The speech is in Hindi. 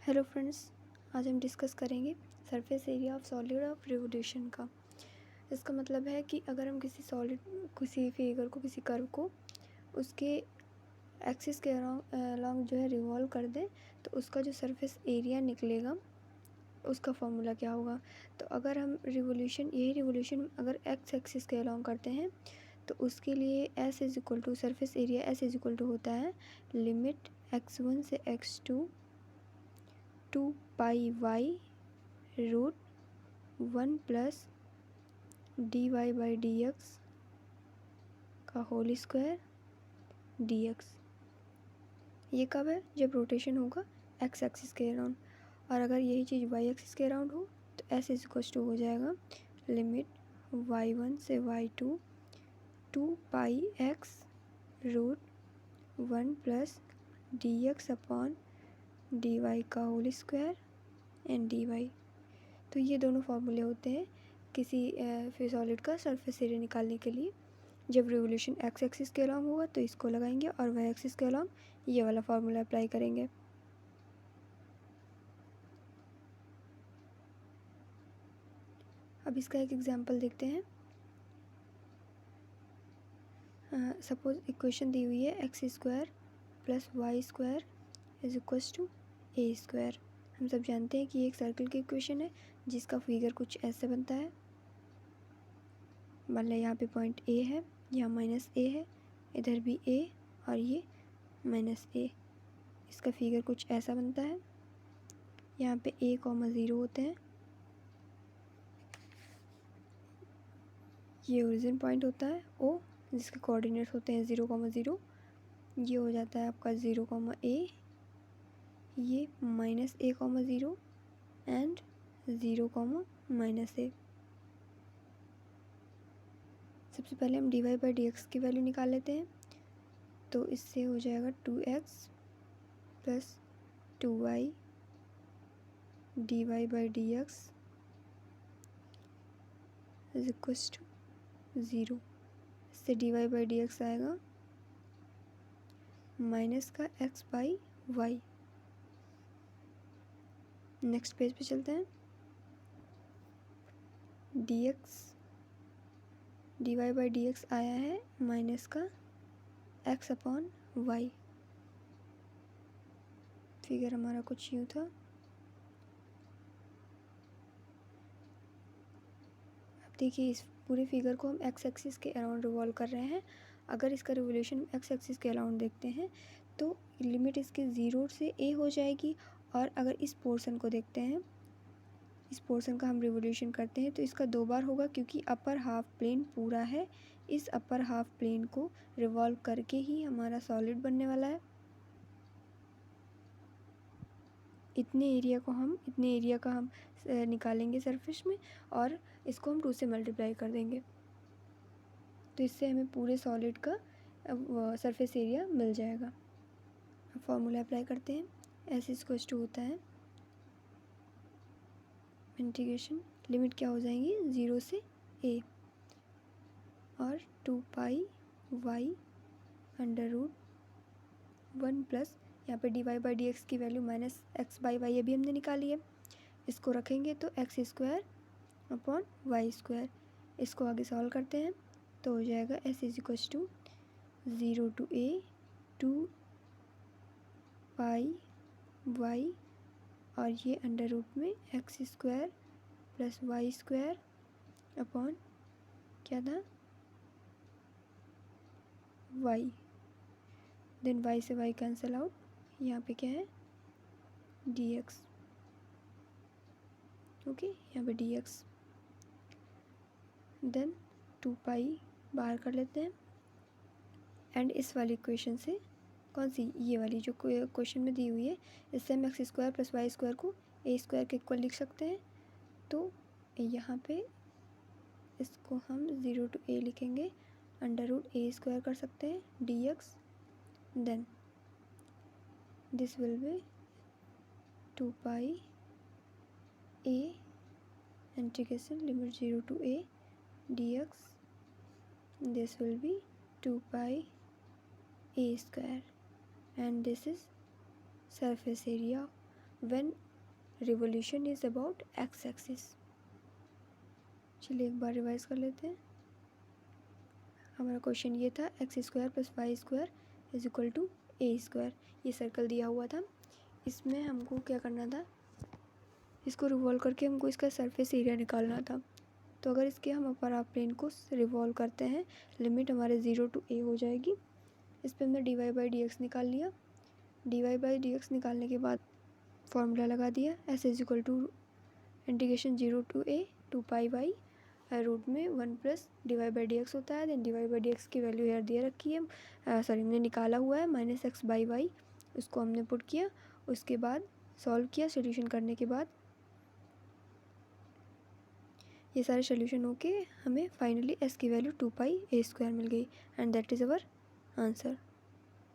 हेलो फ्रेंड्स, आज हम डिस्कस करेंगे surface area of solid of revolution का। इसका मतलब है कि अगर हम किसी फिगर को, किसी कर्व को उसके एक्सिस के अलॉन्ग जो है रिवॉल्व कर दें तो उसका जो सरफेस एरिया निकलेगा उसका फॉर्मूला क्या होगा। तो अगर हम यही रिवोल्यूशन अगर एक्स एक्सिस के अलॉन्ग करते हैं तो उसके लिए S is equal to surface area S is equal to होता है लिमिट x1 से x2 2 pi Y root 1 plus D Y by D X का होल स्क्वायर डी एक्स। ये कब है? जब रोटेशन होगा एक्स एक्सिस के अराउंड। और अगर यही चीज़ वाई एक्सिस के अराउंड हो तो एस इज इक्वल टू हो जाएगा लिमिट y1 से y2 2 pi x root 1 plus d x upon d y का whole square and d y. तो ये दोनों फार्मूले होते हैं किसी सॉलिड का सरफेस एरिया निकालने के लिए। जब रिवोल्यूशन एक्स एक्सिस के अलॉन्ग होगा तो इसको लगाएंगे और वाई एक्सिस के अलॉन्ग ये वाला फार्मूला अप्लाई करेंगे। अब इसका एक एग्जांपल देखते हैं। सपोज इक्वेशन दी हुई है X square plus Y square is equals to A square. हम सब जानते हैं कि ये एक सर्कल की इक्वेशन है जिसका फिगर कुछ ऐसे बनता है। मान लें यहाँ पे पॉइंट ए है, यहाँ माइनस ए है, इधर भी ए और ये माइनस ए। इसका फिगर कुछ ऐसा बनता है। यहाँ पे a, 0 होते हैं, ये ओरिजिन पॉइंट होता है o जिसके कोऑर्डिनेट्स होते हैं 0, 0। ये हो जाता है आपका 0, a, ये minus a, 0 and 0, minus a। सबसे पहले हम dy बाई डी एक्स की वैल्यू निकाल लेते हैं। तो इससे हो जाएगा 2x plus 2y dy by D X is equals to 0। इससे dy बाई डी एक्स आएगा माइनस का x by Y. Next page पे चलते हैं। dy बाई डी एक्स आया है माइनस का x अपॉन वाई। फिगर हमारा कुछ यूँ था। अब देखिए इस पूरे फिगर को हम एक्स एक्सिस के अराउंड रिवॉल्व कर रहे हैं। अगर इसका रिवोल्यूशन एक्स एक्सिस के अराउंड देखते हैं तो लिमिट इसके 0 से a हो जाएगी। और अगर इस पोर्शन को देखते हैं, इस पोर्शन का हम रिवोल्यूशन करते हैं तो इसका 2 बार होगा क्योंकि अपर हाफ प्लेन पूरा है। इस अपर हाफ प्लेन को रिवॉल्व करके ही हमारा सॉलिड बनने वाला है। इतने एरिया का हम निकालेंगे सरफेस में और इसको हम 2 से मल्टीप्लाई कर देंगे तो इससे हमें पूरे सॉलिड का सरफेस एरिया मिल जाएगा। फॉर्मूला अप्लाई करते हैं। एस इक्वल्स टू होता है इंटीग्रेशन, लिमिट क्या हो जाएंगी 0 से a और 2 pi y under root 1 plus यहाँ पे d Y by D x की value minus x by y अभी हमने निकाली है। इसको रखेंगे तो x square upon y square. इसको आगे सॉल्व करते हैं तो हो जाएगा s is equals to 0 to a 2 pi y और ये अंडर रूट में x square plus Y square upon क्या था वाई। देन वाई से वाई कैंसिल आउट, यहाँ पे क्या है डी एक्स। ओके, यहाँ पे डी एक्स। देन 2 पाई बाहर कर लेते हैं एंड इस वाली इक्वेशन से कौन सी, ये वाली जो क्वेश्चन में दी हुई है, इससे हम X square plus Y square को ए स्क्वायर के इक्वल लिख सकते हैं। तो यहाँ पे इसको हम 0 to a लिखेंगे, अंडर रूट ए स्क्वायर कर सकते हैं D X. Then this will be 2 pi a integration limit 0 to a dx. This will be 2 pi a square and this is surface area when revolution is about x axis. चलिए एक बार रिवाइज कर लेते हैं। हमारा क्वेश्चन ये था X square plus Y square is equal to A square. ये सर्कल दिया हुआ था, इसमें हमको क्या करना था, इसको रिवॉल्व करके हमको इसका सरफेस एरिया निकालना था। तो अगर इसके हम अपर हाफ प्लेन को रिवॉल्व करते हैं, लिमिट हमारे 0 to a हो जाएगी। इस पर हमने dy बाई डी एक्स निकाल लिया। dy बाई डी एक्स निकालने के बाद फॉर्मूला लगा दिया, s is equal to integration 0 to a 2 pi by root में 1 plus dy by D X होता है। Then dy by D x की वैल्यू यार दे रखी है, हमने निकाला हुआ है माइनस एक्स बाई वाई, उसको हमने पुट किया। उसके बाद सॉल्व किया, सोल्यूशन करने के बाद ये सारे सोल्यूशन होके हमें फाइनली s की वैल्यू 2 पाई a स्क्वायर मिल गई and that is our answer.